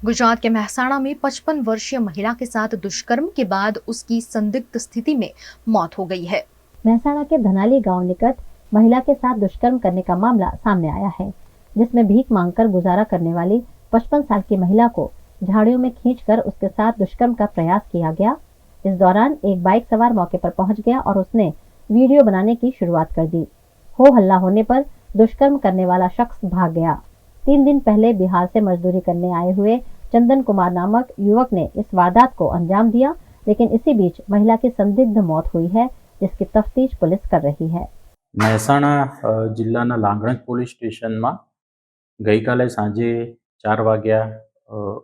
गुजरात के मेहसाणा में 55 वर्षीय महिला के साथ दुष्कर्म के बाद उसकी संदिग्ध स्थिति में मौत हो गई है। मेहसाणा के धनाली गांव निकट महिला के साथ दुष्कर्म करने का मामला सामने आया है, जिसमें भीख मांगकर गुजारा करने वाली 55 साल की महिला को झाड़ियों में खींचकर उसके साथ दुष्कर्म का प्रयास किया गया। इस दौरान एक बाइक सवार मौके पर पहुंच गया और उसने वीडियो बनाने की शुरुआत कर दी। हो हल्ला होने पर दुष्कर्म करने वाला शख्स भाग गया। 3 दिन पहले बिहार से मजदूरी करने आए हुए चंदन कुमार नामक युवक ने इस वारदात को अंजाम दिया, लेकिन इसी बीच महिला की संदिग्ध मौत हुई है, जिसकी तफ्तीश पुलिस कर रही है। મહેસાણા જિલ્લાના લાંગણજ પોલીસ સ્ટેશનમાં ગઈકાલે સાંજે 4 વાગ્યા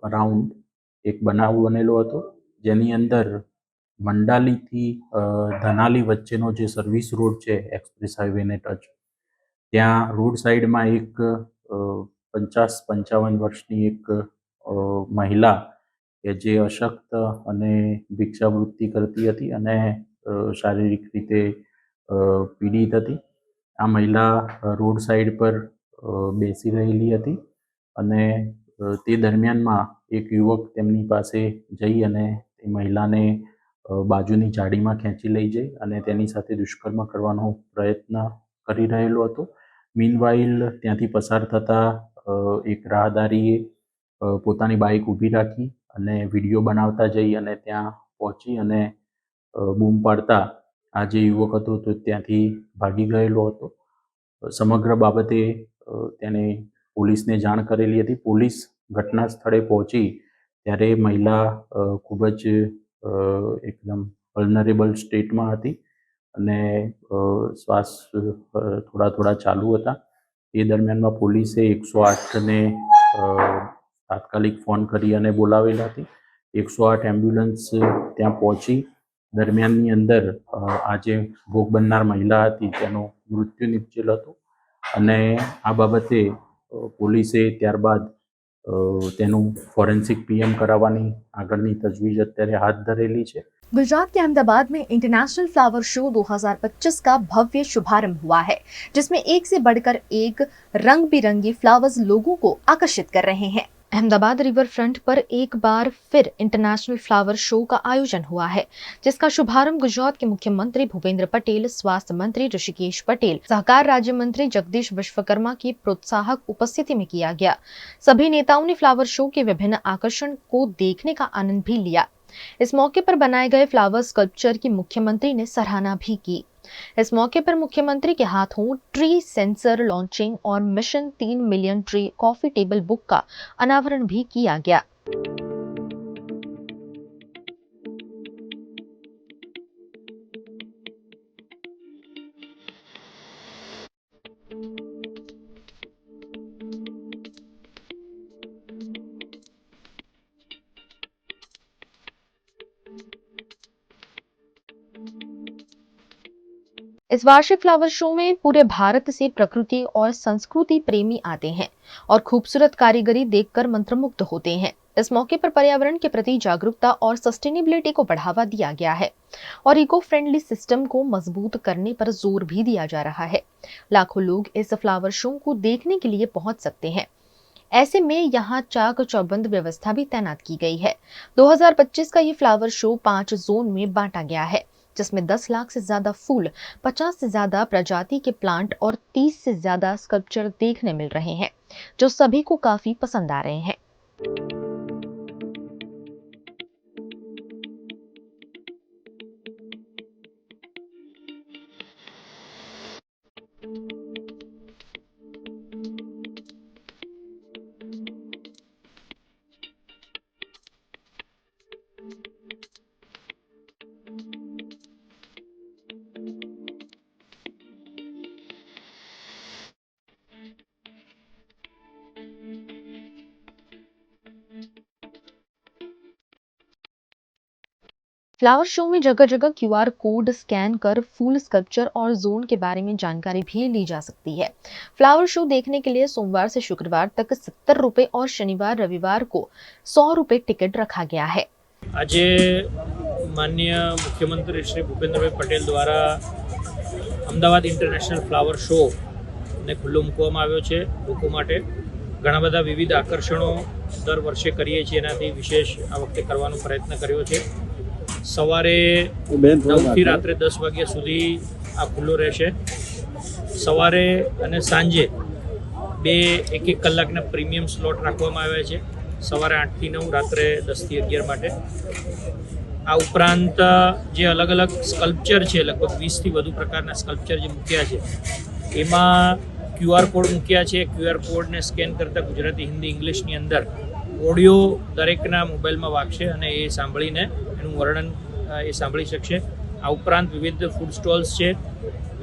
અરાઉન્ડ એક બનાવ બનેલો હતો, જેની અંદર મંડાલીથી ધનાલી વચ્ચેનો જે સર્વિસ રોડ છે એક્સપ્રેસ હાઈવેને ટચ, ત્યાં રોડ સાઈડમાં એક 50-55 વર્ષની એક મહિલા કે જે અશક્ત અને ભિક્ષાવૃત્તિ કરતી હતી અને શારીરિક રીતે પીડિત હતી। આ મહિલા રોડ સાઈડ પર બેસી રહેલી હતી અને તે દરમિયાનમાં એક યુવક તેમની પાસે જઈ અને તે મહિલાને બાજુની ઝાડીમાં ખેંચી લઈ જઈ અને તેની સાથે દુષ્કર્મ કરવાનો પ્રયત્ન કરી રહેલો હતો। મીનવાઇલ ત્યાંથી પસાર થતા એક રાહદારીએ પોતાની બાઇક ઊભી રાખી અને વિડીયો બનાવતા જઈ અને ત્યાં પહોંચી અને બૂમ પાડતા આ જે યુવક હતો તો ત્યાંથી ભાગી ગયેલો હતો। સમગ્ર બાબતે તેને પોલીસને જાણ કરેલી હતી। પોલીસ ઘટના સ્થળે પહોંચી ત્યારે મહિલા ખૂબ જ એકદમ વલ્નરેબલ સ્ટેટમાં હતી અને શ્વાસ થોડા થોડા ચાલુ હતા। એ દરમિયાનમાં પોલીસે 108ને તાત્કાલિક ફોન કરી અને બોલાવેલા હતી। 108 એમ્બ્યુલન્સ ત્યાં પહોંચી દરમિયાનની અંદર આ જે ભોગ બનનાર મહિલા હતી તેનું મૃત્યુ નિપજેલ હતું અને આ બાબતે પોલીસે ત્યારબાદ તેનું ફોરેન્સિક પીએમ કરાવવાની આગળની તજવીજ અત્યારે હાથ ધરેલી છે। गुजरात के अहमदाबाद में इंटरनेशनल फ्लावर शो 2025 का भव्य शुभारंभ हुआ है, जिसमें एक से बढ़कर एक रंग बिरंगे फ्लावर्स लोगों को आकर्षित कर रहे हैं। अहमदाबाद रिवर फ्रंट पर एक बार फिर इंटरनेशनल फ्लावर शो का आयोजन हुआ है, जिसका शुभारंभ गुजरात के मुख्यमंत्री भूपेंद्र पटेल, स्वास्थ्य मंत्री ऋषिकेश पटेल, सहकार राज्य मंत्री जगदीश विश्वकर्मा की प्रोत्साहक उपस्थिति में किया गया। सभी नेताओं ने फ्लावर शो के विभिन्न आकर्षण को देखने का आनंद भी लिया। इस मौके पर बनाए गए फ्लावर स्कल्पचर की मुख्यमंत्री ने सराहना भी की। इस मौके पर मुख्यमंत्री के हाथों ट्री सेंसर लॉन्चिंग और mission 3 million tree coffee table book का अनावरण भी किया गया। इस वार्षिक फ्लावर शो में पूरे भारत से प्रकृति और संस्कृति प्रेमी आते हैं और खूबसूरत कारीगरी देखकर मंत्रमुग्ध होते हैं। इस मौके पर पर्यावरण के प्रति जागरूकता और सस्टेनेबिलिटी को बढ़ावा दिया गया है और इको फ्रेंडली सिस्टम को मजबूत करने पर जोर भी दिया जा रहा है। लाखों लोग इस फ्लावर शो को देखने के लिए पहुंच सकते हैं। ऐसे में यहाँ चाक चौबंद व्यवस्था भी तैनात की गई है। 2025 का ये फ्लावर शो 5 जोन में बांटा गया है, जिसमें 10 लाख से ज्यादा फूल, 50 से ज्यादा प्रजाति के प्लांट और 30 से ज्यादा स्कल्पचर देखने मिल रहे हैं, जो सभी को काफी पसंद आ रहे हैं। फ्लावर शो में जगह जगह QR कोड स्कैन कर फूल स्कल्पचर और जोन के बारे में जानकारी भी ली जा सकती है। फ्लावर शो देखने के लिए सोमवार से शुक्रवार तक 70 रुपए और शनिवार रविवार को 100 रुपए टिकट रखा गया है। आज माननीय मुख्यमंत्री श्री भूपेन्द्र पटेल द्वारा अमदावाद इंटरनेशनल फ्लावर शो ने खुल्लो मूकवामां आव्यो छे लोको माटे ઘણા બધા વિવિધ આકર્ષણો દર વર્ષે કરીએ છીએ, એનાથી વિશેષ આ વખતે કરવાનો પ્રયત્ન કર્યો છે. સવારે 9થી રાત્રે 10 વાગ્યા સુધી આ ખુલ્લો રહેશે. સવારે અને સાંજે 2 1 કલાકના પ્રીમિયમ સ્લોટ રાખવામાં આવ્યા છે, સવારે 8 થી 9, રાત્રે 10 થી 11 માટે. આ ઉપરાંત જે અલગ અલગ સ્કલ્પચર છે, લગભગ 20 થી વધુ પ્રકારના સ્કલ્પચર જે મૂક્યા છે, એમાં QR કોડ મૂક્યા છે. QR કોડને સ્કેન કરતાં ગુજરાતી, હિન્દી, ઇંગ્લિશની અંદર ઓડિયો દરેકના મોબાઈલમાં વાગશે અને એ સાંભળીને એનું વર્ણન એ સાંભળી શકશે. આ ઉપરાંત વિવિધ ફૂડ સ્ટોલ્સ છે.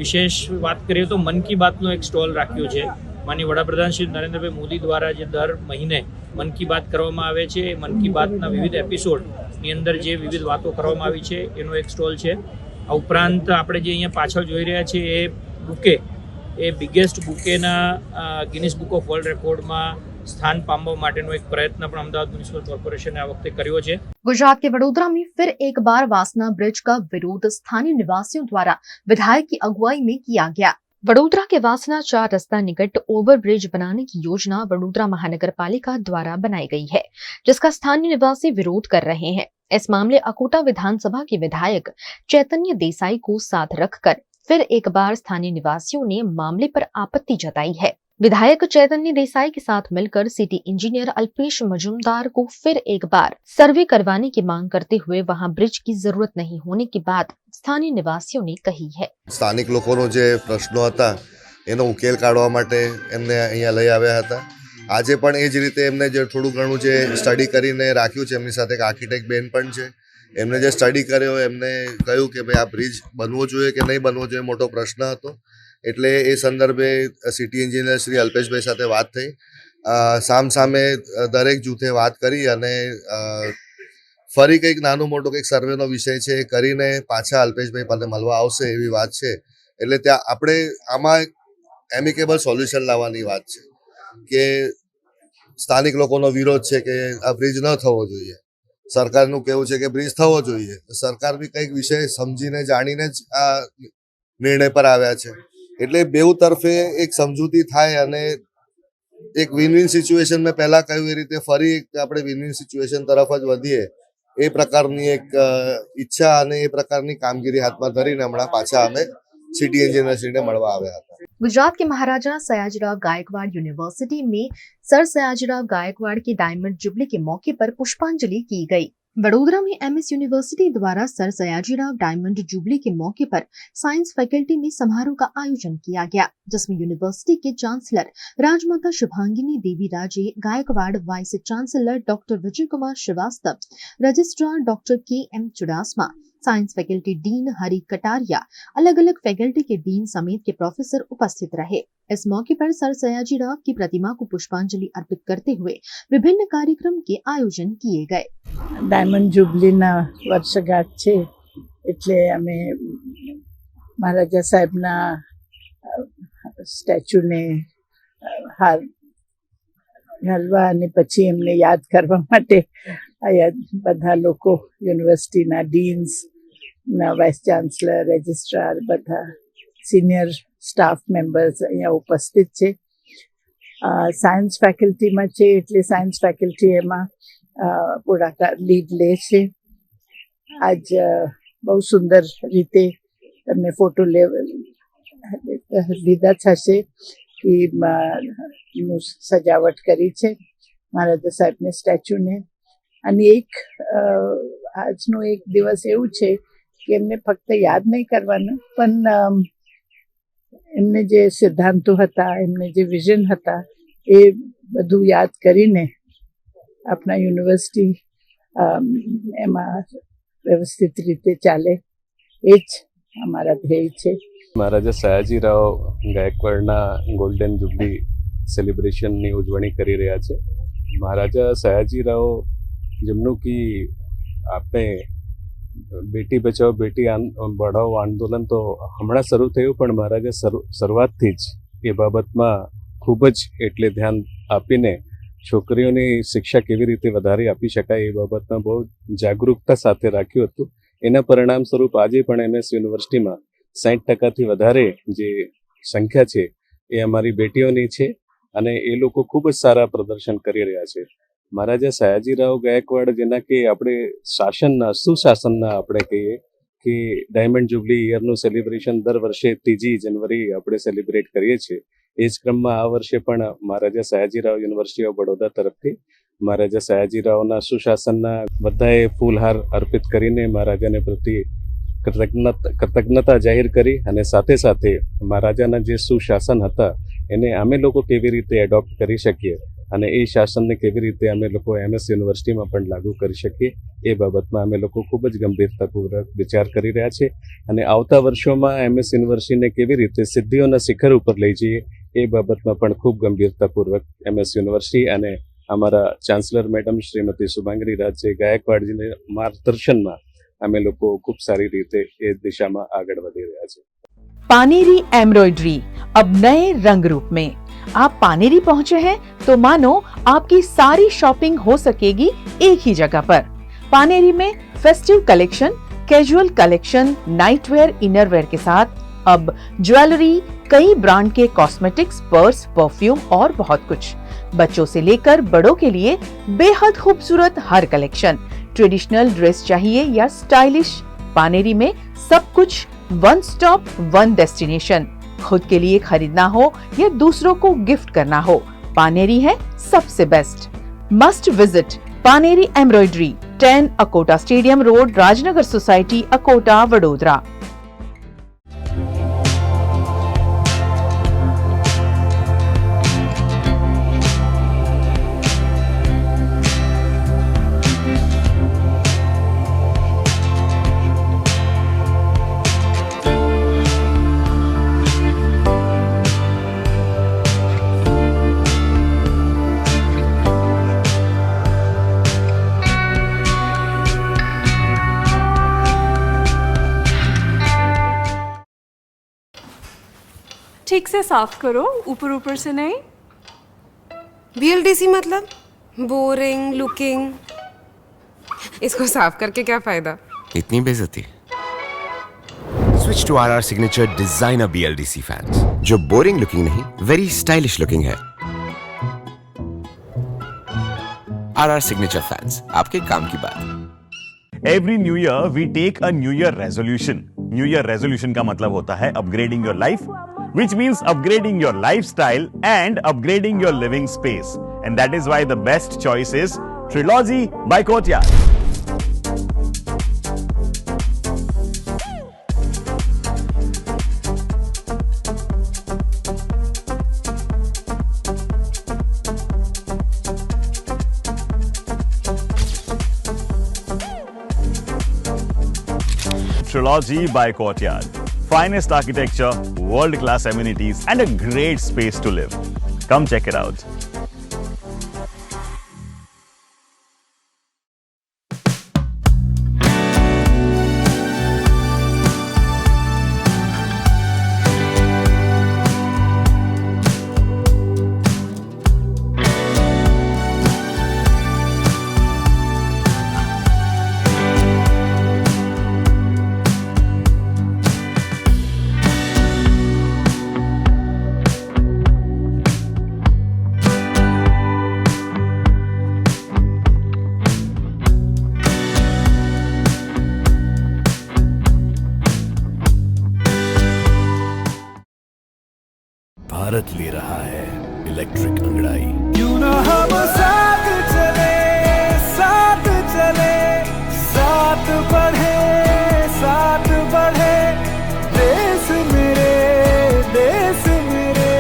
વિશેષ વાત કરીએ તો મન કી બાતનો એક સ્ટોલ રાખ્યો છે. માનનીય વડાપ્રધાન શ્રી નરેન્દ્રભાઈ મોદી દ્વારા જે દર મહિને મન કી બાત કરવામાં આવે છે, એ મન કી બાતના વિવિધ એપિસોડની અંદર જે વિવિધ વાતો કરવામાં આવી છે એનો એક સ્ટોલ છે. આ ઉપરાંત આપણે જે અહીંયા પાછળ જોઈ રહ્યા છીએ એ બુકે, એ બિગેસ્ટ બુકેના ગિનિસ બુક ઓફ વર્લ્ડ રેકોર્ડમાં स्थान पामवा माटेनो एक प्रयत्न पण अमदावाद म्युनिसिपल कॉर्पोरेशन आ वखते कर्यो छे। गुजरात के वडोदरा में फिर एक बार वासना ब्रिज का विरोध स्थानीय निवासियों द्वारा विधायक की अगुवाई में किया गया। वडोदरा के वासना 4 रास्ता निकट ओवरब्रिज बनाने की योजना वडोदरा महानगर पालिका द्वारा बनाई गई है, जिसका स्थानीय निवासी विरोध कर रहे हैं। इस मामले अकोटा विधानसभा के विधायक चैतन्य देसाई को साथ रखकर फिर एक बार स्थानीय निवासियों ने मामले पर आपत्ति जताई है। विधायक चैतन्य देसाई के साथ मिलकर सिटी इंजीनियर अल्पेश मजूमदार को फिर एक बार सर्वे करवाने की मांग करते हुए वहां ब्रिज की जरूरत नहीं होने की बात स्थानीय निवासियों ने कही है। स्थानिक लोकोनो जे प्रश्नो हता एनो उकेल काढवा माटे एमने अहींया लई आव्या हता। આજે પણ એ જ રીતે એમને જે થોડું ઘણું જે સ્ટડી કરીને રાખ્યું છે, એમની સાથે એક આર્કિટેક્ટ બેન પણ છે, એમને જે સ્ટડી કર્યો એમને કહ્યું કે ભાઈ આ બ્રિજ બનવો જોઈએ કે નહીં બનવો જોઈએ, મોટો પ્રશ્ન હતો। એટલે એ સંદર્ભે સિટી એન્જિનિયર શ્રી અલ્પેશભાઈ સાથે વાત થઈ, સામસામે દરેક જૂથે વાત કરી અને ફરી કંઈક નાનું મોટું કંઈક સર્વેનો વિષય છે એ કરીને પાછા અલ્પેશભાઈ પાસે મળવા આવશે એવી વાત છે। એટલે ત્યાં આપણે આમાં એમિકેબલ સોલ્યુશન લાવવાની વાત છે કે સ્થાનિક લોકોનો વિરોધ છે કે આ બ્રિજ ન થવો જોઈએ, સરકારનું કહેવું છે કે બ્રિજ થવો જોઈએ। સરકાર બી કંઈક વિષય સમજીને જાણીને જ આ નિર્ણય પર આવ્યા છે। એટલે બેઉ તરફે એક સમજૂતી થાય અને એક વિન વિન સિચ્યુએશન મેં પહેલા કહ્યું એ રીતે ફરી આપણે વિન વિન સિચ્યુએશન તરફ જ વધીએ એ પ્રકારની એક ઈચ્છા અને એ પ્રકારની કામગીરી હાથમાં ધરીને હમણાં પાછા અમે सिटी इंजीनियर श्री ने મળવા આવ્યા હતા। गुजरात के महाराजा सयाजीराव गायकवाड़ यूनिवर्सिटी में सर सयाजीराव गायकवाड़ की डायमंड जुबली के मौके पर पुष्पांजलि की गई। वडोदरा में एमएस यूनिवर्सिटी द्वारा सर सयाजीराव डायमंड जुबली के मौके पर साइंस फैकल्टी में समारोह का आयोजन किया गया, जिसमें यूनिवर्सिटी के chancellor Rajmata Shubhangini Devi Raje Gaekwad, vice chancellor doctor Vijay Kumar Shrivastava, registrar doctor K M. Chudasama, science faculty dean Hari Kataria, अलग अलग फैकल्टी के डीन समेत के प्रोफेसर उपस्थित रहे। इस मौके पर सर सयाजीराव की प्रतिमा को पुष्पांजलि अर्पित करते हुए विभिन्न कार्यक्रम के आयोजन किए गए। डायमंड जुबलीना वर्षगांठ छे એટલે અમે મહારાજા સાહેબના સ્ટેચ્યુને હાર ઘાલવા અને પછી એમને યાદ કરવા માટે અહીંયા બધા લોકો યુનિવર્સિટીના ડીન્સ, વાઇસ ચાન્સલર, રજિસ્ટ્રાર, બધા સિનિયર સ્ટાફ મેમ્બર્સ અહીંયા ઉપસ્થિત છે। સાયન્સ ફેકલ્ટીમાં છે એટલે સાયન્સ ફેકલ્ટી એમાં પુરાતા લીડ લે છે। આજ બહુ સુંદર રીતે તમને ફોટો લીધા થશે કે સજાવટ કરી છે મહારાજા સાહેબને સ્ટેચ્યુને। અને એક આજનો એક દિવસ એવું છે કે એમને ફક્ત યાદ નહીં કરવાનું પણ એમને જે સિદ્ધાંતો હતા, એમને જે વિઝન હતા એ બધું યાદ કરીને આપણા યુનિવર્સિટી એમાં વ્યવસ્થિત રીતે ચાલે એ જ અમારા ધ્યેય છે। મહારાજા સયાજીરાવ ગાયકવાડના ગોલ્ડન જુબલી સેલિબ્રેશનની ઉજવણી કરી રહ્યા છે। મહારાજા સયાજીરાવ જેમનું કે આપણે બેટી બચાવો બેટી પઢાઓ આંદોલન તો હમણાં શરૂ થયું, પણ મહારાજા શરૂઆતથી જ એ બાબતમાં ખૂબ જ એટલે ધ્યાન આપીને છોકરીઓની શિક્ષા કેવી રીતે વધારે આપી શકાય એ બાબતમાં બહુ જાગૃતતા સાથે રાખ્યું હતું। એના પરિણામ સ્વરૂપ આજે પણ એમએસ યુનિવર્સિટીમાં 60% વધારે જે સંખ્યા છે એ અમારી બેટીઓની છે અને એ લોકો ખૂબ જ સારા પ્રદર્શન કરી રહ્યા છે. મહારાજા સયાજીરાવ ગાયકવાડ જેના કે આપણે શાસનના સુશાસનના આપણે કહીએ કે ડાયમંડ જ્યુબલી યરનું સેલિબ્રેશન દર વર્ષે 3 જનવરી આપણે સેલિબ્રેટ કરીએ છીએ. એ જ ક્રમમાં આ વર્ષે પણ મહારાજા સયાજીરાવ યુનિવર્સિટી ઓફ બડોદરા તરફથી મહારાજા સયાજીરાવના સુશાસનના બધાએ ફૂલહાર અર્પિત કરીને મહારાજાને પ્રત્યે કૃતજ્ઞતા જાહેર કરી અને સાથે સાથે મહારાજાના જે સુશાસન હતા એને અમે લોકો કેવી રીતે એડોપ્ટ કરી શકીએ અને એ શાસનને કેવી રીતે અમે લોકો MS યુનિવર્સિટીમાં પણ લાગુ કરી શકીએ એ બાબતમાં અમે લોકો ખૂબ જ ગંભીરતાપૂર્વક વિચાર કરી રહ્યા છે અને આવતા વર્ષોમાં MS યુનિવર્સિટીને કેવી રીતે સિદ્ધિઓના શિખર ઉપર લઈ જઈએ એ બાબતમાં પણ ખૂબ ગંભીરતાપૂર્વક MS યુનિવર્સિટી અને અમારા ચાન્સલર મેડમ શ્રીમતી શુભાંગી રાજે ગાયકવાડજીના માર્ગદર્શનમાં અમે લોકો खूब सारी रीते इस दिशा में आगे बढ़ी रहा है। पानेरी एम्ब्रॉयडरी अब नए रंग रूप में। आप पानेरी पहुंचे हैं तो मानो आपकी सारी शॉपिंग हो सकेगी एक ही जगह पर। पानेरी में festive collection, casual collection, nightwear, innerwear के साथ अब ज्वेलरी, कई ब्रांड के कॉस्मेटिक्स, पर्स, परफ्यूम और बहुत कुछ। बच्चों से लेकर बड़ों के लिए बेहद खूबसूरत हर कलेक्शन। ट्रेडिशनल ड्रेस चाहिए या स्टाइलिश, पानेरी में सब कुछ वन स्टॉप वन डेस्टिनेशन। खुद के लिए खरीदना हो या दूसरों को गिफ्ट करना हो, पानेरी है सबसे best. Must visit Paneri embroidery, 10 Akota stadium road, Rajnagar society, Akota, Vadodara. ठीक से साफ करो, ऊपर ऊपर से नहीं। BLDC मतलब बोरिंग लुकिंग, इसको साफ करके क्या फायदा? इतनी बेइज्जती। Switch to RR signature designer BLDC fans, जो बोरिंग लुकिंग नहीं, वेरी स्टाइलिश लुकिंग है। RR सिग्नेचर फैंस, आपके काम की बात। Every new year we take a new year resolution. New year resolution का मतलब होता है upgrading your life, which means upgrading your lifestyle and upgrading your living space. And that is why the best choice is Trilogy by Courtyard. Trilogy by Courtyard. Finest architecture, world-class amenities, and a great space to live. Come check it out. Bharat ले रहा है electric अंगड़ाई। क्यों ना हम साथ चले, साथ चले, साथ बढ़े, साथ बढ़े, देश मेरे, देश मेरे।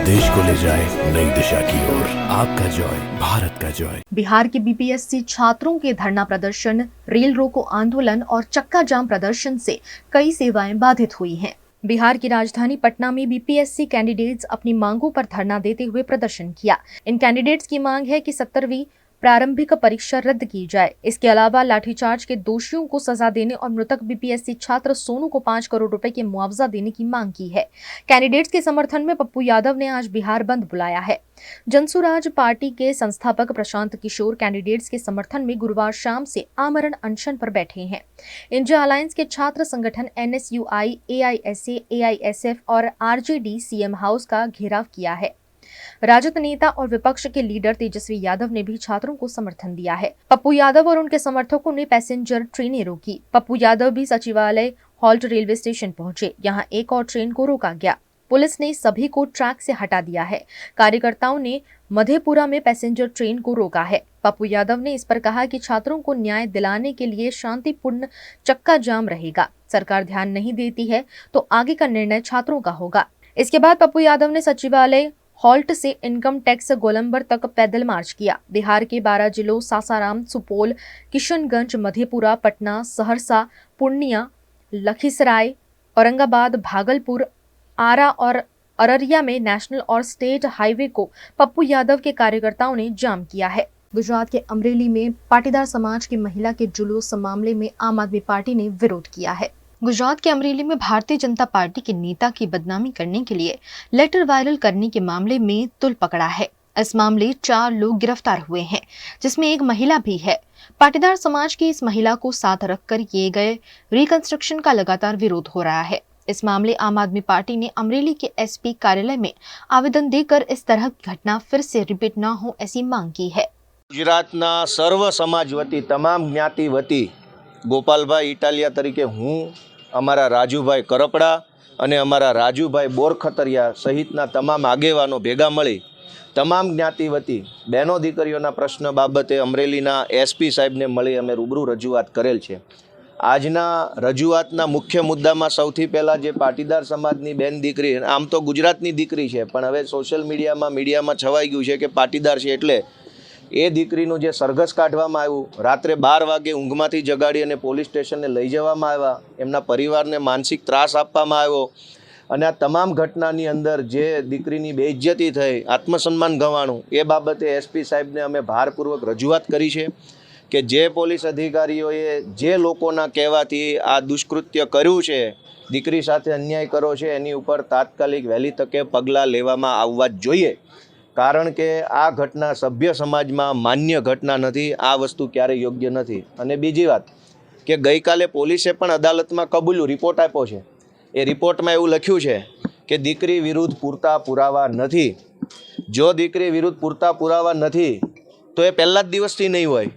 देश को ले जाए नई दिशा की ओर, आपका जॉय, भारत का जॉय। बिहार के BPSC छात्रों के धरना प्रदर्शन, रेल रोको आंदोलन और चक्का जाम प्रदर्शन से कई सेवाएं बाधित हुई हैं। बिहार की राजधानी पटना में BPSC कैंडिडेट्स अपनी मांगों पर धरना देते हुए प्रदर्शन किया। इन कैंडिडेट्स की मांग है कि 17वीं प्रारंभिक परीक्षा रद्द की जाए। इसके अलावा लाठीचार्ज के दोषियों को सजा देने और मृतक BPSC छात्र सोनू को 5 करोड़ रुपए के मुआवजा देने की मांग की है। कैंडिडेट्स के समर्थन में पप्पू यादव ने आज बिहार बंद बुलाया है। जनसुराज पार्टी के संस्थापक प्रशांत किशोर कैंडिडेट्स के समर्थन में गुरुवार शाम से आमरण अनशन पर बैठे हैं। इंडिया अलायंस के छात्र संगठन NSUI, AISA, AISF और RJD CM हाउस का घेराव किया है। राजद नेता और विपक्ष के लीडर तेजस्वी यादव ने भी छात्रों को समर्थन दिया है। पप्पू यादव और उनके समर्थकों ने पैसेंजर ट्रेनें रोकी। पप्पू यादव भी सचिवालय हॉल्ट रेलवे स्टेशन पहुंचे। यहाँ एक और ट्रेन को रोका गया। पुलिस ने सभी को ट्रैक से हटा दिया है। कार्यकर्ताओं ने मधेपुरा में पैसेंजर ट्रेन को रोका है। पप्पू यादव ने इस पर कहा कि छात्रों को न्याय दिलाने के लिए शांतिपूर्ण चक्का जाम रहेगा। सरकार ध्यान नहीं देती है तो आगे का निर्णय छात्रों का होगा। इसके बाद पप्पू यादव ने सचिवालय हॉल्ट से इनकम टैक्स गोलंबर तक पैदल मार्च किया। बिहार के 12 जिलों सासाराम, सुपौल, किशनगंज, मधेपुरा, पटना, सहरसा, पूर्णिया, लखीसराय, औरंगाबाद, भागलपुर, आरा और अररिया में नेशनल और स्टेट हाईवे को पप्पू यादव के कार्यकर्ताओं ने जाम किया है। गुजरात के अमरेली में पाटीदार समाज की महिला के जुलूस मामले में आम आदमी पार्टी ने विरोध किया है। गुजरात के अमरेली में भारतीय जनता पार्टी के नेता की बदनामी करने के लिए लेटर वायरल करने के मामले में तुल पकड़ा है। इस मामले 4 लोग गिरफ्तार हुए हैं, जिसमें एक महिला भी है। पाटीदार समाज की इस महिला को साथ रखकर किए गए रिकंस्ट्रक्शन का लगातार विरोध हो रहा है। इस मामले आम आदमी पार्टी ने अमरेली के एसपी कार्यालय में आवेदन देकर इस तरह की घटना फिर से रिपीट न हो ऐसी मांग की है। गुजरातना सर्व समाज वती तमाम ज्ञाति वती गोपालभाई इटालिया तरीके हूँ, अमरा राजूभाई करपड़ा अने अमरा राजूभाई बोरखतरिया सहितना तमाम आगेवानो भेगा मळी तमाम ज्ञाति वती बहनों दीकरीओना प्रश्न बाबते अमरेलीना एसपी साहेबने मळी अमे रूबरू रजूआत करेल छे। आजना रजूआतना मुख्य मुद्दामां सौथी पहला जे पाटीदार समाजनी बेन दीकरी, आम तो गुजरातनी दीकरी छे पण हवे सोशल मीडियामां छवाई गयुं छे के पाटीदार छे एटले ए दीकरीनुं जे सरघस काढवामां आव्युं, रात्रे 12 वागे ऊँघमांथी जगाड़ी अने पोलीस स्टेशने लई जवामां आव्या, एमना परिवारने मानसिक त्रास आपवामां आव्यो अने आ तमाम घटनानी अंदर जे दीकरीनी बेइज्जती थई, आत्मसन्मान गवाणुं, ए बाबते एसपी साहेबने अमे भारपूर्वक रजूआत करी छे કે જે પોલીસ અધિકારીઓએ જે લોકોના કહેવાથી આ દુષ્કૃત્ય કર્યું છે, દીકરી સાથે અન્યાય કર્યો છે, એની ઉપર તાત્કાલિક વહેલી તકે પગલાં લેવામાં આવવા જ જોઈએ, કારણ કે આ ઘટના સભ્ય સમાજમાં માન્ય ઘટના નથી। આ વસ્તુ ક્યારેય યોગ્ય નથી। અને બીજી વાત કે ગઈકાલે પોલીસે પણ અદાલતમાં કબૂલ્યું, રિપોર્ટ આપ્યો છે। એ રિપોર્ટમાં એવું લખ્યું છે કે દીકરી વિરુદ્ધ પૂરતા પુરાવા નથી। જો દીકરી વિરુદ્ધ પૂરતા પુરાવા નથી તો એ પહેલા જ દિવસથી નહીં હોય।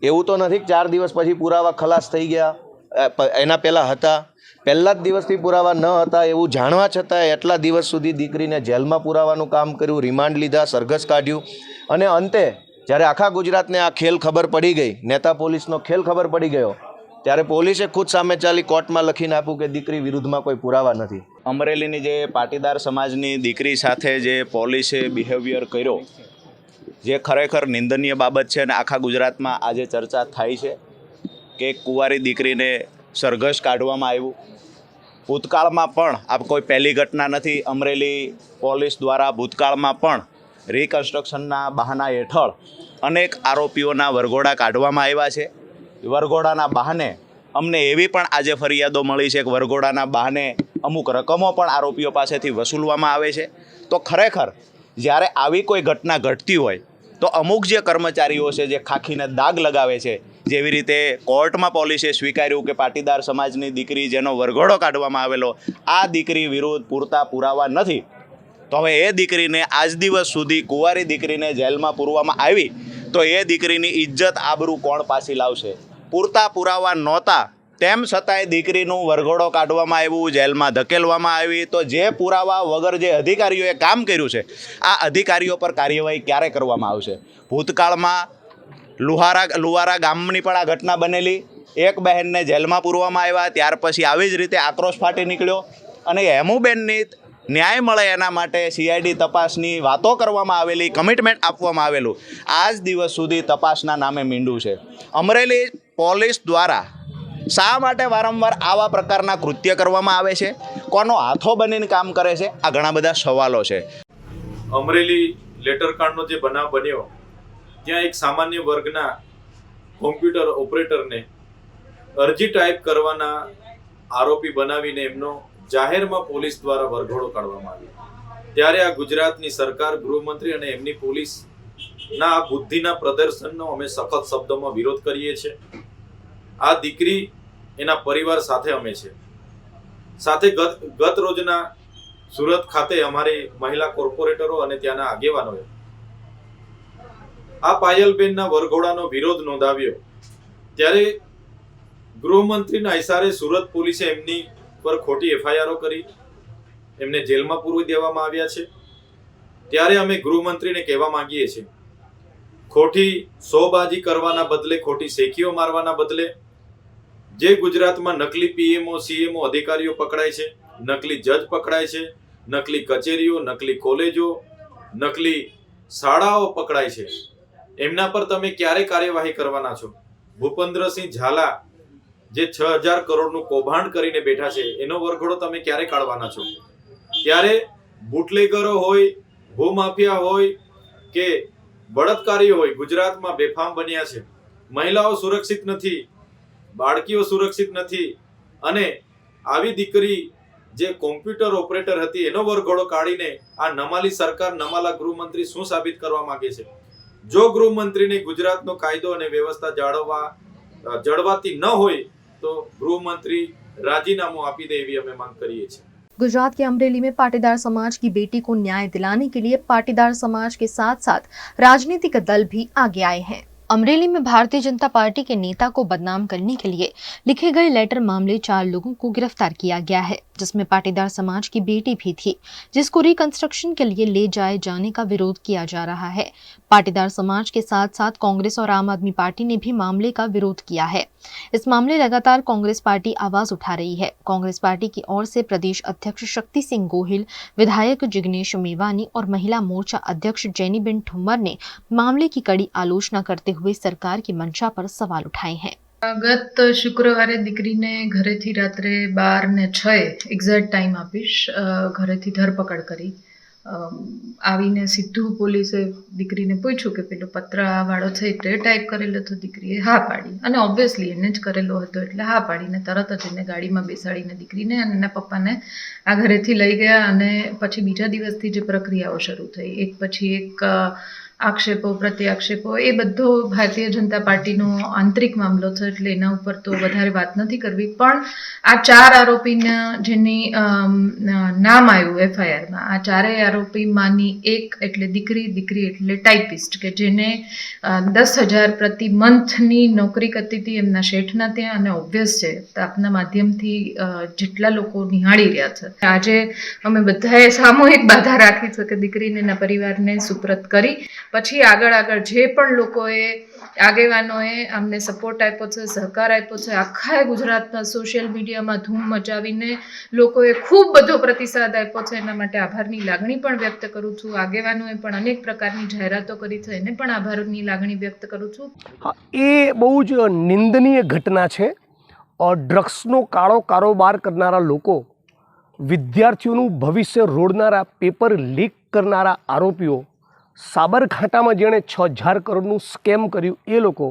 એવું તો નથી કે 4 દિવસ પછી પુરાવા ખલાસ થઈ ગયા, એના પહેલાં હતા, પહેલા જ દિવસથી પુરાવા ન હતા એવું જાણવા છતાં એટલા દિવસ સુધી દીકરીને જેલમાં પુરાવાનું કામ કર્યું, રિમાન્ડ લીધા, સરઘસ કાઢ્યું અને અંતે જ્યારે આખા ગુજરાતને આ ખેલ ખબર પડી ગઈ, નેતા પોલીસનો ખેલ ખબર પડી ગયો, ત્યારે પોલીસે ખુદ સામે ચાલી કોર્ટમાં લખીને આપ્યું કે દીકરી વિરુદ્ધમાં કોઈ પુરાવા નથી। અમરેલીની જે પાટીદાર સમાજની દીકરી સાથે જે પોલીસે બિહેવિયર કર્યો જે ખરેખર નિંદનીય બાબત છે અને આખા ગુજરાતમાં આજે ચર્ચા થાય છે કે કુંવારી દીકરીને સરઘસ કાઢવામાં આવ્યું। ભૂતકાળમાં પણ આ કોઈ પહેલી ઘટના નથી। અમરેલી પોલીસ દ્વારા ભૂતકાળમાં પણ રિકન્સ્ટ્રક્શનના બહાના હેઠળ અનેક આરોપીઓના વરઘોડા કાઢવામાં આવ્યા છે। વરઘોડાના બહાને અમને એવી પણ આજે ફરિયાદો મળી છે કે વરઘોડાના બહાને અમુક રકમો પણ આરોપીઓ પાસેથી વસૂલવામાં આવે છે। તો ખરેખર જ્યારે આવી કોઈ ઘટના ઘટતી હોય તો અમુક જે કર્મચારીઓ છે જે ખાખીને દાગ લગાવે છે, જેવી રીતે કોર્ટમાં પોલીસે સ્વીકાર્યું કે પાટીદાર સમાજની દીકરી જેનો વરઘોડો કાઢવામાં આવેલો, આ દીકરી વિરુદ્ધ પૂરતા પુરાવા નથી, તો હવે એ દીકરીને આજ દિવસ સુધી કુંવારી દીકરીને જેલમાં પૂરવામાં આવી તો એ દીકરીની ઇજ્જત આબરૂ કોણ પાછી લાવશે? પૂરતા પુરાવા નહોતા તેમ છતાંય દીકરીનું વરઘોડો કાઢવામાં આવ્યું, જેલમાં ધકેલવામાં આવી, તો જે પુરાવા વગર જે અધિકારીઓએ કામ કર્યું છે આ અધિકારીઓ પર કાર્યવાહી ક્યારે કરવામાં આવશે? ભૂતકાળમાં લુહારા ગામની પણ આ ઘટના બનેલી, એક બહેનને જેલમાં પૂરવામાં આવ્યા, ત્યાર પછી આવી જ રીતે આક્રોશ ફાટી નીકળ્યો અને હેમુબેનની ન્યાય મળે એના માટે CID તપાસની વાતો કરવામાં આવેલી, કમિટમેન્ટ આપવામાં આવેલું, આજ દિવસ સુધી તપાસના નામે મીંડું છે। અમરેલી પોલીસ દ્વારા શા માટે વારંવાર આવા પ્રકારના કૃત્ય કરવામાં આવે છે? કોનો હાથો બનીને કામ કરે છે? આ ઘણા બધા સવાલો છે। અમરેલી લેટરકાર્ડનો જે બનાવ બન્યો ત્યાં એક સામાન્ય વર્ગના કોમ્પ્યુટર ઓપરેટરને અરજી ટાઈપ કરવાના આરોપી બનાવીને એમનો જાહેરમાં પોલીસ દ્વારા વરઘોડો કાઢવામાં આવ્યો। ત્યારે આ ગુજરાતની સરકાર, ગૃહમંત્રી અને એમની પોલીસના આ બુદ્ધિના પ્રદર્શનનો અમે સખત શબ્દોમાં વિરોધ કરીએ છીએ। આ દીકરી એના પરિવાર સાથે અમે છે। સાથે ગત રોજના સુરત ખાતે અમારી મહિલા કોર્પોરેટરો અને ત્યાંના આગેવાનોએ આ પાયલબેનના વરઘોડાનો વિરોધ નોંધાવ્યો ત્યારે ગૃહમંત્રીના ઇશારે સુરત પોલીસે એમની પર ખોટી એફઆઈઆરો કરી, એમને જેલમાં પૂરવી દેવામાં આવ્યા છે। ત્યારે અમે ગૃહમંત્રીને કહેવા માંગીએ છીએ, ખોટી સોબાજી કરવાના બદલે, ખોટી શેખીઓ મારવાના બદલે જે ગુજરાતમાં નકલી પીએમઓ સીએમઓ અધિકારીઓ પકડાય છે, નકલી જજ પકડાય છે, નકલી કચેરીઓ, નકલી કોલેજો, નકલી શાળાઓ પકડાય છે, એમના પર તમે ક્યારે કાર્યવાહી કરવાના છો? ભૂપેન્દ્રસિંહ ઝાલા જે 6000 કરોડનું કૌભાંડ કરીને બેઠા છે એનો વરઘોડો તમે ક્યારે કાઢવાના છો? ત્યારે બુટલેગરો હોય, ભૂમાફિયા હોય કે બળાત્કારીઓ હોય ગુજરાતમાં બેફામ બન્યા છે। મહિલાઓ સુરક્ષિત નથી, બાળકીઓ સુરક્ષિત નથી, અને આવી દીકરી જે કોમ્પ્યુટર ઓપરેટર હતી એનો વરઘોડો કાઢીને આ નમાલી સરકાર, નમાલા ગૃહમંત્રી શું સાબિત કરવા માંગે છે? જો ગૃહમંત્રીને ગુજરાતનો કાયદો અને વ્યવસ્થા જળવાતી ન હોય તો गृहमंत्री राजीनामु आपी दे एवी अमे मांग करिए छे। गुजरात के अमरेली में पाटीदार समाज की बेटी को न्याय दिलाने के लिए पाटीदार समाज के साथ साथ राजनीतिक दल भी आगे आए हैं। अमरेली में भारतीय जनता पार्टी के नेता को बदनाम करने के लिए लिखे गए लेटर मामले 4 लोगों को गिरफ्तार किया गया है, जिसमें पाटीदार समाज की बेटी भी थी, जिसको रिकंस्ट्रक्शन के लिए ले जाने का विरोध किया जा रहा है। पाटीदार समाज के साथ साथ कांग्रेस और आम आदमी पार्टी ने भी मामले का विरोध किया है। इस मामले लगातार कांग्रेस पार्टी आवाज उठा रही है। कांग्रेस पार्टी की ओर से प्रदेश अध्यक्ष शक्ति सिंह गोहिल, विधायक जिग्नेश मेवानी और महिला मोर्चा अध्यक्ष जेनीबेन ठुम्मर ने मामले की कड़ी आलोचना करते हुए सरकार की मंशा पर सवाल उठाए हैं। गत शुक्रवारे दीकरीने घरेथी रात्रे 12:06 एक्ઝેક્ટ टाइम आपीश घरेथी धरपकड़ करी। आवीने सीधू पोलीसे दीकरीने पूछ्યું કે પેલો પત્રવાળો છે તે ટાઈપ કરેલો તો દીકરીએ હા પાડી, અને ઓબ્વિયસલી એને જ કરેલો હતો એટલે હા પાડીને તરત જ એને ગાડીમાં બેસાડીને દીકરીને અને એના પપ્પાને આ ઘરેથી લઈ ગયા। અને પછી બીજા દિવસથી જે પ્રક્રિયાઓ શરૂ થઈ, એક પછી એક આક્ષેપો પ્રત્યાક્ષેપો, એ બધો ભારતીય જનતા પાર્ટીનો આંતરિક મામલો છે એટલે એના ઉપર તો વધારે વાત નથી કરવી। પણ આ 4 આરોપીના જેની નામ આવ્યું એફઆઈઆરમાં, આ 4 આરોપીમાંની એક એટલે દીકરી એટલે ટાઈપિસ્ટ કે જેને 10,000 પ્રતિ મંથની નોકરી કરતી હતી એમના શેઠના ત્યાં, અને ઓબ્વિયસ છે આપના માધ્યમથી જેટલા લોકો નિહાળી રહ્યા છે, આજે અમે બધાએ સામૂહિક બાધા રાખી છે કે દીકરીને એના પરિવારને સુપ્રત કરી પછી આગળ જે પણ લોકોએ આગેવાનોએ અમને સપોર્ટ આપ્યો છે, સહકાર આપ્યો છે, આખા ગુજરાતમાં સોશિયલ મીડિયામાં ધૂમ મચાવીને લોકોએ ખૂબ બધો પ્રતિસાદ આપ્યો છે, એના માટે આભારની લાગણી પણ વ્યક્ત કરું છું। આગેવાનોએ પણ અનેક પ્રકારની જાહેરાતો કરી છે, એને પણ આભારની લાગણી વ્યક્ત કરું છું। હા, એ બહુ જ નિંદનીય ઘટના છે। ડ્રગ્સનો કાળો કારોબાર કરનારા લોકો, વિદ્યાર્થીઓનું ભવિષ્ય રોડનારા, પેપર લીક કરનારા આરોપીઓ, સાબરકાંઠામાં જેણે 6,000 કરોડનું સ્કેમ કર્યું એ લોકો,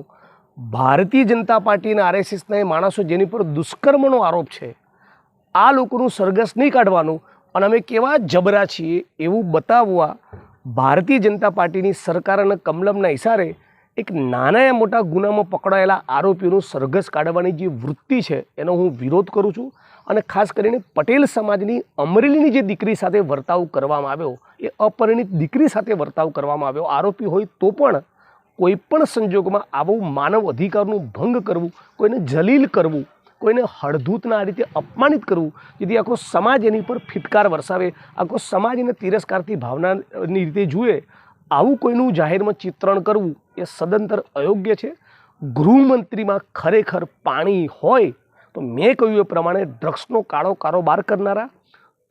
ભારતીય જનતા પાર્ટીના આરએસએસના એ માણસો જેની પર દુષ્કર્મનો આરોપ છે, આ લોકોનું સરઘસ નહીં કાઢવાનું અને અમે કેવા જબરા છીએ એવું બતાવવા ભારતીય જનતા પાર્ટીની સરકાર અને કમલમના ઇશારે એક નાના મોટા ગુનામાં પકડાયેલા આરોપીઓનું સરઘસ કાઢવાની જે વૃત્તિ છે એનો હું વિરોધ કરું છું। અને ખાસ કરીને પટેલ સમાજની અમરેલીની જે દીકરી સાથે વર્તાવ કરવામાં આવ્યો, એ અપરિણિત દીકરી સાથે વર્તાવ કરવામાં આવ્યો, આરોપી હોય તો પણ કોઈ પણ સંજોગમાં આવું માનવ અધિકારનું ભંગ કરવું, કોઈને જલીલ કરવું, કોઈને હળધૂતના આ રીતે અપમાનિત કરવું, જેથી આખો સમાજ એની પર ફિટકાર વરસાવે, આખો સમાજ એને તિરસ્કારથી ભાવનાની રીતે જુએ, આવું કોઈનું જાહેરમાં ચિત્રણ કરવું એ સદંતર અયોગ્ય છે। ગૃહમંત્રીમાં ખરેખર પાણી હોય તો મેં કહ્યું એ પ્રમાણે ડ્રગ્સનો કાળો કારોબાર કરનારા,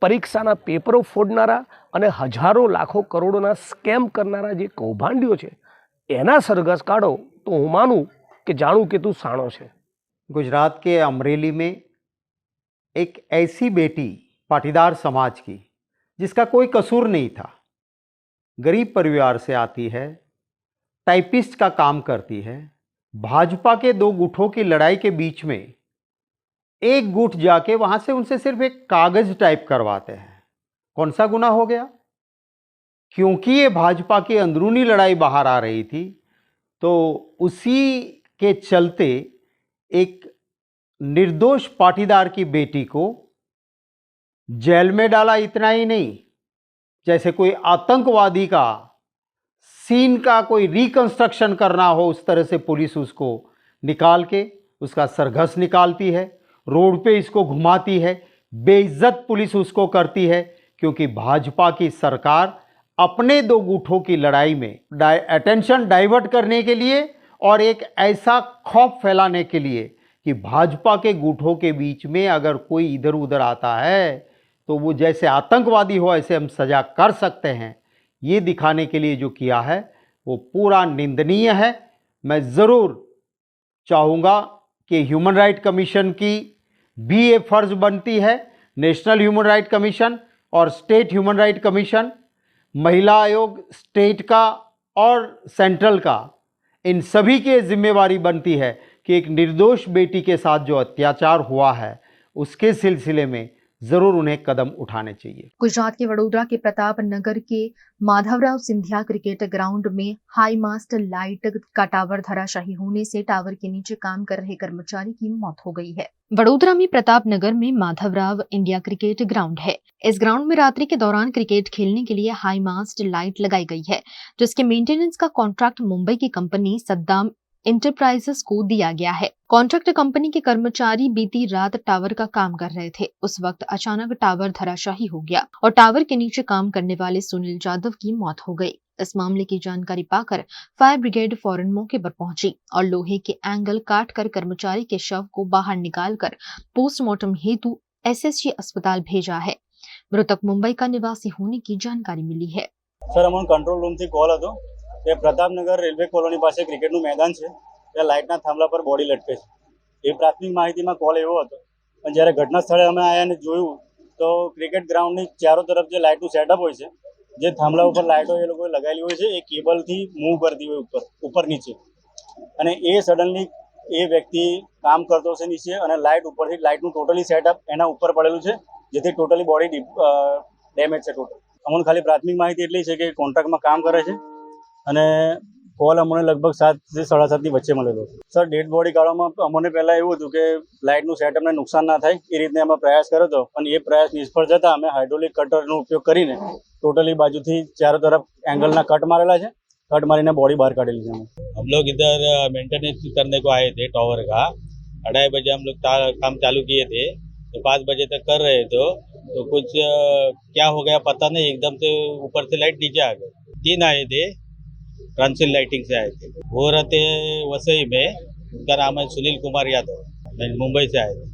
પરીક્ષાના પેપરો ફોડનારા અને હજારો લાખો કરોડોના સ્કેમ કરનારા જે કૌભાંડીઓ છે એના સરઘસ કાઢો તો હું માનું કે જાણું કે તું સાણો છે। गुजरात के अमरेली में एक ऐसी बेटी पाटीदार समाज की जिसका कोई कसूर नहीं था, गरीब परिवार से आती है, टाइपिस्ट का काम करती है, भाजपा के 2 गुटों की लड़ाई के बीच में एक गुट जाके वहाँ से उनसे सिर्फ एक कागज टाइप करवाते हैं। कौन सा गुना हो गया? क्योंकि ये भाजपा की अंदरूनी लड़ाई बाहर आ रही थी तो उसी के चलते एक निर्दोष पाटीदार की बेटी को जेल में डाला, इतना ही नहीं, जैसे कोई आतंकवादी का सीन का कोई रिकंस्ट्रक्शन करना हो, उस तरह से पुलिस उसको निकाल के उसका सरघस निकालती है, रोड पे इसको घुमाती है, बेइज्जत पुलिस उसको करती है, क्योंकि भाजपा की सरकार अपने दो गुटों की लड़ाई में अटेंशन डाइवर्ट करने के लिए और एक ऐसा खौफ फैलाने के लिए कि भाजपा के गुटों के बीच में अगर कोई इधर उधर आता है तो वो जैसे आतंकवादी हो ऐसे हम सजा कर सकते हैं, ये दिखाने के लिए जो किया है वो पूरा निंदनीय है। मैं ज़रूर चाहूँगा कि ह्यूमन राइट कमीशन की भी ये फर्ज बनती है, नेशनल ह्यूमन राइट कमीशन और स्टेट ह्यूमन राइट कमीशन, महिला आयोग स्टेट का और सेंट्रल का, इन सभी की जिम्मेवारी बनती है कि एक निर्दोष बेटी के साथ जो अत्याचार हुआ है उसके सिलसिले में जरूर उन्हें कदम उठाने चाहिए। गुजरात के वडोदरा के प्रताप नगर के माधवराव सिंधिया क्रिकेट ग्राउंड में हाई मास्ट लाइट का टावर धराशायी होने से टावर के नीचे काम कर रहे कर्मचारी की मौत हो गई है। वडोदरा में प्रताप नगर में माधवराव इंडिया क्रिकेट ग्राउंड है। इस ग्राउंड में रात्रि के दौरान क्रिकेट खेलने के लिए हाई मास्ट लाइट लगाई गई है, जिसके मेंटेनेंस का कॉन्ट्रैक्ट मुंबई की कंपनी सद्दाम इंटरप्राइजेस को दिया गया है। कॉन्ट्रैक्ट कंपनी के कर्मचारी बीती रात टावर का काम कर रहे थे। उस वक्त अचानक टावर धराशायी हो गया और टावर के नीचे काम करने वाले सुनील जाधव की मौत हो गई। इस मामले की जानकारी पाकर फायर ब्रिगेड फौरन मौके पर पहुंची और लोहे के एंगल काटकर कर्मचारी के शव को बाहर निकालकर पोस्टमार्टम हेतु एसएसजी अस्पताल भेजा है। मृतक मुंबई का निवासी होने की जानकारी मिली है। सर, अमोन कंट्रोल रूम थी कॉल હતો કે પ્રતાપનગર રેલવે કોલોની પાસે ક્રિકેટનું મેદાન છે, ત્યાં લાઇટના થાંભલા પર બોડી લટકે છે. એ પ્રાથમિક માહિતીમાં કૉલ એવો હતો, પણ જ્યારે ઘટના સ્થળે અમે આવ્યા અને જોયું તો ક્રિકેટ ગ્રાઉન્ડની ચારો તરફ જે લાઇટનું સેટઅપ હોય છે, જે થાંભલા ઉપર લાઇટો એ લોકોએ લગાવેલી હોય છે, એ કેબલથી મૂવ કરતી હોય ઉપર નીચે, અને એ સડનલી એ વ્યક્તિ કામ કરતો છે નીચે અને લાઇટ ઉપરથી લાઇટનું ટોટલી સેટઅપ એના ઉપર પડેલું છે, જેથી ટોટલી બોડી ડેમેજ છે ટોટલ. અમને ખાલી પ્રાથમિક માહિતી એટલી છે કે કોન્ટ્રાક્ટમાં કામ કરે છે અને કોલ અમને લગભગ 7 થી 7:30ની વચ્ચે મળેલો છે. સર, ડેડ બોડી કાઢવામાં અમને પહેલાં એવું હતું કે લાઇટનું સેટઅપને નુકસાન ના થાય એ રીતને અમે પ્રયાસ કર્યો હતો, પણ એ પ્રયાસ નિષ્ફળ જતાં અમે હાઇડ્રોલિક કટરનો ઉપયોગ કરીને टोटली बाजू थी चारों तरफ एंगल ना कट मारेला है, कट मारीने बॉडी बाहर काढ़ी ली। हम लोग इधर मेंटेनेंस करने को आए थे टावर का, 2:30 बजे हम लोग काम चालू किए थे, तो 5 बजे तक कर रहे थे, तो कुछ क्या हो गया पता नहीं, एकदम से ऊपर से लाइट नीचे आ गई। 3 आए थे, ट्रांसिल लाइटिंग से आए थे, वो रहते वसई में, उनका नाम है सुनील कुमार यादव, मुंबई से आए थे।